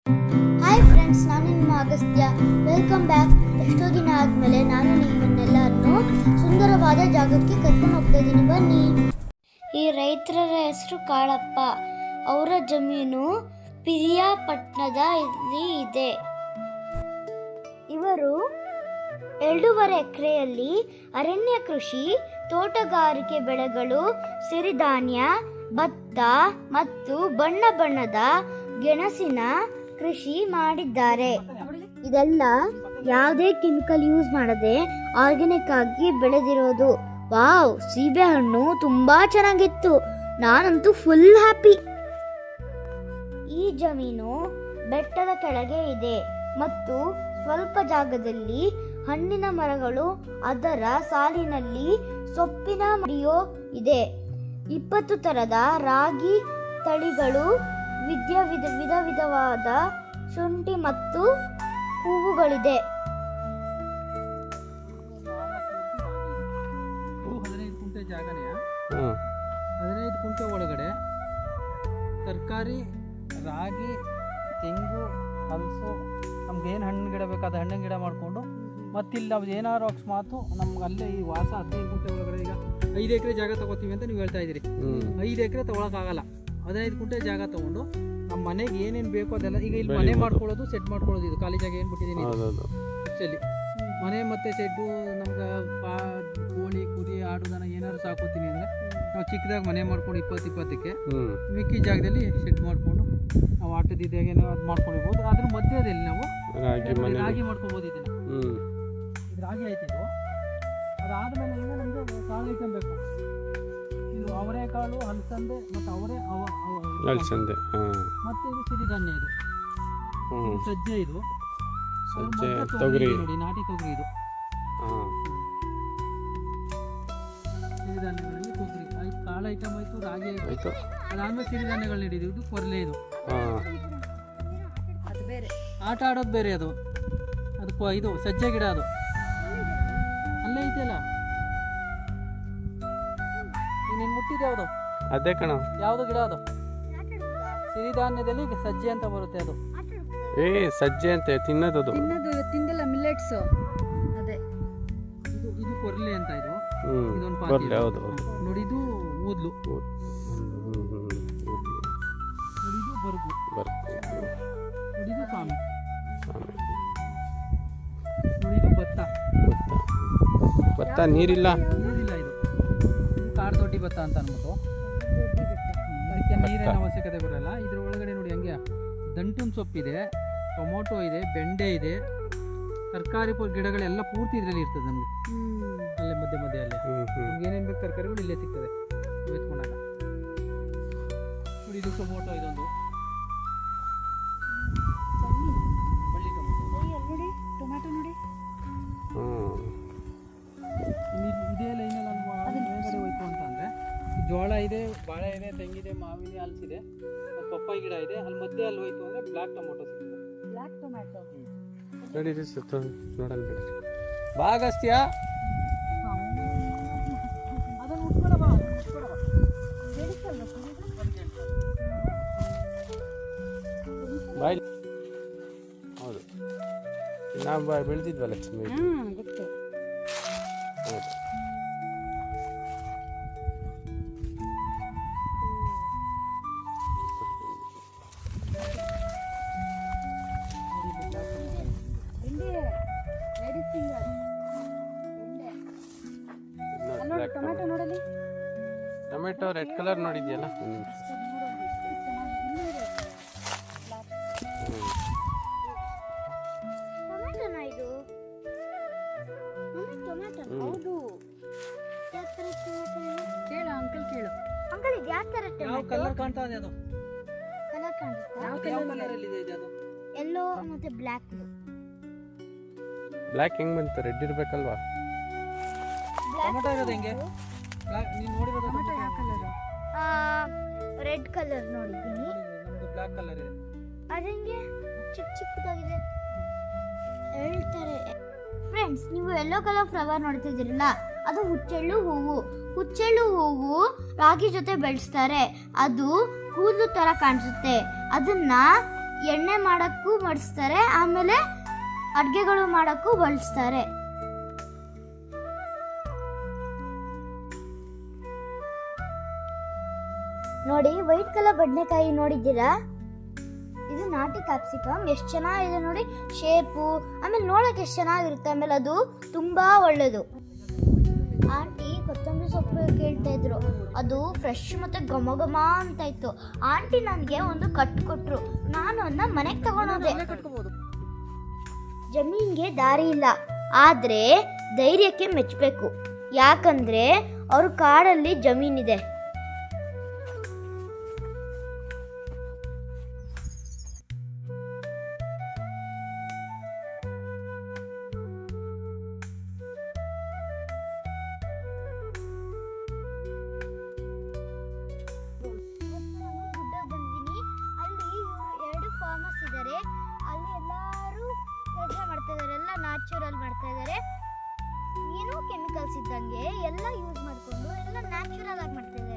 Hi friends, ನಾನು ನಿಮ್ಮ Agastya. Welcome back. ಎಷ್ಟೋ ದಿನ ಆದಮೇಲೆ ನಾನು ನಿಮ್ಮನ್ನೆಲ್ಲರನ್ನು ಸುಂದರವಾದ ಜಾಗಕ್ಕೆ ಕರ್ಕೊಂಡು ಹೋಗ್ತಾ ಇದ್ದೀನಿ, ಬನ್ನಿ. ಈ ರೈತರ ಹೆಸರು ಕಾಳಪ್ಪ. ಅವರ ಜಮೀನು ಪಿರಿಯಾಪಟ್ಟಣದಲ್ಲಿ ಇದೆ. ಇವರು 2.5 ಎಕರೆಯಲ್ಲಿ ಅರಣ್ಯ ಕೃಷಿ, ತೋಟಗಾರಿಕೆ ಬೆಳೆಗಳು, ಸಿರಿಧಾನ್ಯ, ಭತ್ತ ಮತ್ತು ಬಣ್ಣ ಬಣ್ಣದ ಗೆಣಸಿನ ಕೃಷಿ ಮಾಡಿದ್ದಾರೆ. ಇದೆಲ್ಲ ಯಾವುದೇ ಕೆಮಿಕಲ್ ಯೂಸ್ ಮಾಡದೆ ಆರ್ಗ್ಯಾನಿಕ್ ಆಗಿ ಬೆಳೆದಿರೋದು. ವಾವ್, ಸೀಬೆ ಹಣ್ಣು ತುಂಬಾ ಚೆನ್ನಾಗಿತ್ತು. ನಾನಂತೂ ಫುಲ್ ಹ್ಯಾಪಿ. ಈ ಜಮೀನು ಬೆಟ್ಟದ ಕೆಳಗೆ ಇದೆ ಮತ್ತು ಸ್ವಲ್ಪ ಜಾಗದಲ್ಲಿ ಹಣ್ಣಿನ ಮರಗಳು, ಅದರ ಸಾಲಿನಲ್ಲಿ ಸೊಪ್ಪಿನ ಮಡಿಯೋ ಇದೆ. 20 ತರದ ರಾಗಿ ತಳಿಗಳು, ವಿಧವಾದ ಶುಂಠಿ ಮತ್ತು ಹೂವುಗಳಿದೆ. 15 ಕುಂಟೆ ಜಾಗನೇ. 15 ಕುಂಟೆ ಒಳಗಡೆ ತರಕಾರಿ, ರಾಗಿ, ತೆಂಗು, ಹಲಸು, ನಮ್ಗೆ ಏನು ಹಣ್ಣು ಗಿಡ ಬೇಕಾದ ಹಣ್ಣಿನ ಗಿಡ ಮಾಡಿಕೊಂಡು ಮತ್ತಿಲ್ಲಿ ನಾವು ಏನಾದ್ರು ಅಕಸ್ಮಾತು ನಮ್ಗೆ ಅಲ್ಲೇ ಈ ವಾಸ 15 ಕುಂಟೆ ಒಳಗಡೆ ಈಗ 5 ಎಕರೆ ಜಾಗ ತಗೋತೀವಿ ಅಂತ ನೀವು ಹೇಳ್ತಾ ಇದ್ದೀರಿ. 5 ಎಕರೆ ತಗೊಳಕ್ಕಾಗಲ್ಲ. 15 ಕುಂಟೆ ಜಾಗ ತಗೊಂಡು ನಮ್ಮ ಮನೆಗೆ ಏನೇನು ಬೇಕೋ ಅದೆಲ್ಲ ಈಗ ಇಲ್ಲಿ ಮನೆ ಮಾಡ್ಕೊಳ್ಳೋದು, ಸೆಟ್ ಮಾಡ್ಕೊಳ್ಳೋದು. ಇದು ಖಾಲಿ ಜಾಗ ಏನು ಬಿಟ್ಟಿದ್ದೀನಿ ಆ್ಯಕ್ಚುಲಿ ಮನೆ ಮತ್ತು ಸೆಡ್ಡು. ನಮ್ಗೆ ಕೋಳಿ, ಕುರಿ, ಆಡು, ದನ ಏನಾದ್ರು ಸಾಕೋತೀನಿ ಅಂದರೆ ನಾವು ಚಿಕ್ಕದಾಗಿ ಮನೆ ಮಾಡ್ಕೊಂಡು 20-20ಕ್ಕೆ ಮಿಕ್ಕಿ ಜಾಗದಲ್ಲಿ ಸೆಟ್ ಮಾಡಿಕೊಂಡು ನಾವು ಆಟದಿದ್ದಾಗೆ ನಾವು ಅದು ಮಾಡ್ಕೊಂಡಿರ್ಬೋದು. ಅದ್ರ ಮಧ್ಯದಲ್ಲಿ ನಾವು ರಾಗಿ ಮಾಡ್ಕೊಬೋದು. ಇದನ್ನು ಇದು ರಾಗಿ ಆಯ್ತಿದ್ದು. ಅದಾದಮೇಲೆ ಈಗ ನಮಗೆ ಕಾಳು ಐಟಮ್ ಬೇಕು. ಇದು ಅವರೆಕಾಳು, ಹಲಸಂದೆ ಮತ್ತು ಅಲಸಂದೆ ಮತ್ತು ಇದು ಸಿರಿಧಾನ್ಯ. ಇದು ಸಜ್ಜೆ, ಇದು ತೊಗರಿ ನೋಡಿ, ನಾಟಿ ತೊಗರಿ. ಇದು ಸಿರಿಧಾನ್ಯಗಳಲ್ಲಿ ತೊಗರಿ ಆಯ್ತು, ಕಾಳು ಐಟಮ್ ಆಯಿತು, ರಾಗಿ ಆಯಿತು. ಅದಾದ್ಮೇಲೆ ಸಿರಿಧಾನ್ಯಗಳು ನೀಡಿದ್ದು. ಇದು ಕೊರಲೆ. ಇದು ಆಟ ಆಡೋದು ಬೇರೆ. ಅದು ಇದು ಸಜ್ಜೆ ಗಿಡ. ಅದು ಅಲ್ಲೇ ಐತೆಲ್ಲ. ನೀನು ಮುಟ್ಟಿದ್ದು ಯಾವುದು? ಅದೇ ಕಣ. ಯಾವುದು ಗಿಡ ಅದು? ಸಿರಿಧಾನ್ಯದಲ್ಲಿ ಸಜ್ಜೆ ಅಂತ ಬರುತ್ತೆ. ಅದು ಸಜ್ಜೆ ಅಂತ ತಿನ್ನೋದು. ತಿಂದಿಲ್ಲ, ಮಿಲೆಟ್ಸ್. ಅದೇ ಇದು ಕೊರಲೆ ಅಂತ. ಇದೊಂದು ನೋಡಿ. ಇದು ಊದ್ಲು. ನೋಡಿ, ಇದು ಬರುಗು. ನೋಡಿ, ಇದು ಸಾಮೆ. ನೋಡಿ, ಇದು ಭತ್ತ. ನೀರಿಲ್ಲ. ಇದು ಕಾಡ್ದೊಡ್ಡಿ ಭತ್ತ ಅಂತ ಅಂದ್ಬಿಟ್ಟು ಅದಕ್ಕೆ ನೀರಿನ ಅವಶ್ಯಕತೆ ಬರಲ್ಲ. ಇದ್ರ ಒಳಗಡೆ ನೋಡಿ ಹಂಗೆ ದಂಟಿನ ಸೊಪ್ಪಿದೆ, ಟೊಮೊಟೊ ಇದೆ, ಬೆಂಡೆ ಇದೆ, ತರಕಾರಿ ಗಿಡಗಳೆಲ್ಲ ಪೂರ್ತಿ ಇದರಲ್ಲಿ ಇರ್ತದೆ. ನಮಗೆ ಅಲ್ಲೇ ಮಧ್ಯೆ ಅಲ್ಲೇ ನಮ್ಗೆ ಏನೇನು ಬೇಕು ತರಕಾರಿಗಳು ಇಲ್ಲೇ ಸಿಗ್ತದೆ ಎತ್ಕೊಂಡಾಗ. ನೋಡಿ, ಇದು ಟೊಮೊಟೊ. ಇದೊಂದು ಬಳ್ಳಿ ಟೊಮ್ಯಾಟೊ ನೋಡಿ. ಇದೇ ಲೈನಲ್ಲಿ ಅಲ್ವಾ ಮೇಲ್ಗಡೆ ಹೋಯ್ತು ಅಂತಂದರೆ ಜೋಳ ಇದೆ, ಬಾಳೆ ಇದೆ, ತೆಂಗಿದೆ, ಮಾವಿದೆ, ಹಲಸಿದೆ, ಪಪ್ಪಾಯಿ ಗಿಡ ಇದೆ. ಅಲ್ಲಿ ಮಧ್ಯೆ ಅಲ್ಲಿ ಹೋಯ್ತು ಅಂದರೆ ಬ್ಲ್ಯಾಕ್ ಟೊಮೊಟೊ ಸಿಗ್ತದೆ. ಬ್ಲ್ಯಾಕ್ ಟೊಮ್ಯಾಟೊ ನೋಡೋಣ. ಬಾಗಸ್ತ್ಯ ಅದನ್ನು ಮುಟ್ಕೊಡಬ. ಬಾಯ್. ಹೌದು, ನಾವು ಬೆಳೆದಿದ್ವಲ್ಲ ಲಕ್ಷ್ಮಿ. ಗೊತ್ತು. ಹೌದು. ಟೊಮ್ಯಾಟೊ ನೋಡಲಿ. ಟೊಮೆಟೊ ರೆಡ್ ಕಲರ್ ನೋಡಿದ್ಯಲ್ಲ. ಕೇಳು ಅಂಕಲ್, ಕೇಳು ಅಂಕಲ್, ಇದು ಯಾವ ತರ ಯಾವ ಕಲರ್ ಕಾಣ್ತಾ ಇದೆ? ಅದು ಕಲರ್ ಕಾಣಿಸ್ತಾ? ಯಾವ ಕಲರ್ ಅಲ್ಲಿ ಇದೆ? ಅದು ಯೆಲ್ಲೋ ಮತ್ತೆ ಬ್ಲ್ಯಾಕ್. ಬ್ಲ್ಯಾಕ್ ಹೆಂಗ್ ಬಂತು? ರೆಡ್ ಇರ್ಬೇಕಲ್ವಾ? ಟೊಮೊಟೊ ಇರೋದು ಹೆಂಗೆ? ನೀನು ನೋಡಿರೋದು ಟೊಮ್ಯಾಟೊ ಯಾವ ಕಲರ್? ರೆಡ್ ಕಲರ್ ನೋಡಿದ್ದೀನಿ. ನಮ್ದು ಬ್ಲ್ಯಾಕ್ ಕಲರ್ ಇದೆ. ಅದಂಗೆ ಚಿಕ್ಕದಾಗಿದೆ ಹೇಳ್ತಾರೆ. ಫ್ರೆಂಡ್ಸ್, ನೀವು ಯೆಲ್ಲೋ ಕಲರ್ ಫ್ಲವರ್ ನೋಡ್ತಿದ್ದೀರಲ್ಲ, ಅದು ಹುಚ್ಚೆಳ್ಳು ಹೂವು. ಹುಚ್ಚೆಳ್ಳು ಹೂವು ರಾಗಿ ಜೊತೆ ಬೆಳೆಸ್ತಾರೆ. ಅದು ಕೂದಲು ತರ ಕಾಣಿಸುತ್ತೆ. ಅದನ್ನ ಎಣ್ಣೆ ಮಾಡೋಕ್ಕೂ ಬಳಸ್ತಾರೆ, ಆಮೇಲೆ ಅಡುಗೆಗಳು ಮಾಡೋಕ್ಕೂ ಬಳಸ್ತಾರೆ. ನೋಡಿ, ವೈಟ್ ಕಲರ್ ಬದನೆಕಾಯಿ ನೋಡಿದ್ದೀರಾ? ಇದು ನಾಟಿ ಕ್ಯಾಪ್ಸಿಕಮ್. ಎಷ್ಟು ಚೆನ್ನಾಗಿದೆ ನೋಡಿ ಶೇಪು, ಆಮೇಲೆ ನೋಡೋಕೆ ಎಷ್ಟು ಚೆನ್ನಾಗಿರುತ್ತೆ, ಆಮೇಲೆ ಅದು ತುಂಬ ಒಳ್ಳೆಯದು. ಆಂಟಿ ಕೊತ್ತಂಬರಿ ಸೊಪ್ಪು ಕೇಳ್ತಾ ಇದ್ರು, ಅದು ಫ್ರೆಶ್ ಮತ್ತು ಘಮ ಘಮ ಅಂತ ಇತ್ತು. ಆಂಟಿ ನನಗೆ ಒಂದು ಕಟ್ ಕೊಟ್ಟರು, ನಾನು ಅದನ್ನ ಮನೆಗೆ ತಗೊಂಡೋದೆ. ಜಮೀನ್ಗೆ ದಾರಿ ಇಲ್ಲ, ಆದರೆ ಧೈರ್ಯಕ್ಕೆ ಮೆಚ್ಚಬೇಕು. ಯಾಕಂದರೆ ಅವ್ರ ಕಾಡಲ್ಲಿ ಜಮೀನಿದೆ. ಇದ್ದಾರೆ, ಅಲ್ಲಿ ಎಲ್ಲರೂ ಕೆಲಸ ಮಾಡ್ತಾ ಇದ್ದಾರೆ, ಎಲ್ಲ ನ್ಯಾಚುರಲ್ ಮಾಡ್ತಾ ಇದ್ದಾರೆ. ಏನು ಕೆಮಿಕಲ್ಸ್ ಇದ್ದಂಗೆ ಎಲ್ಲ ಯೂಸ್ ಮಾಡಿಕೊಂಡು ಎಲ್ಲ ನ್ಯಾಚುರಲ್ ಆಗಿ ಮಾಡ್ತಾ ಇದ್ದಾರೆ.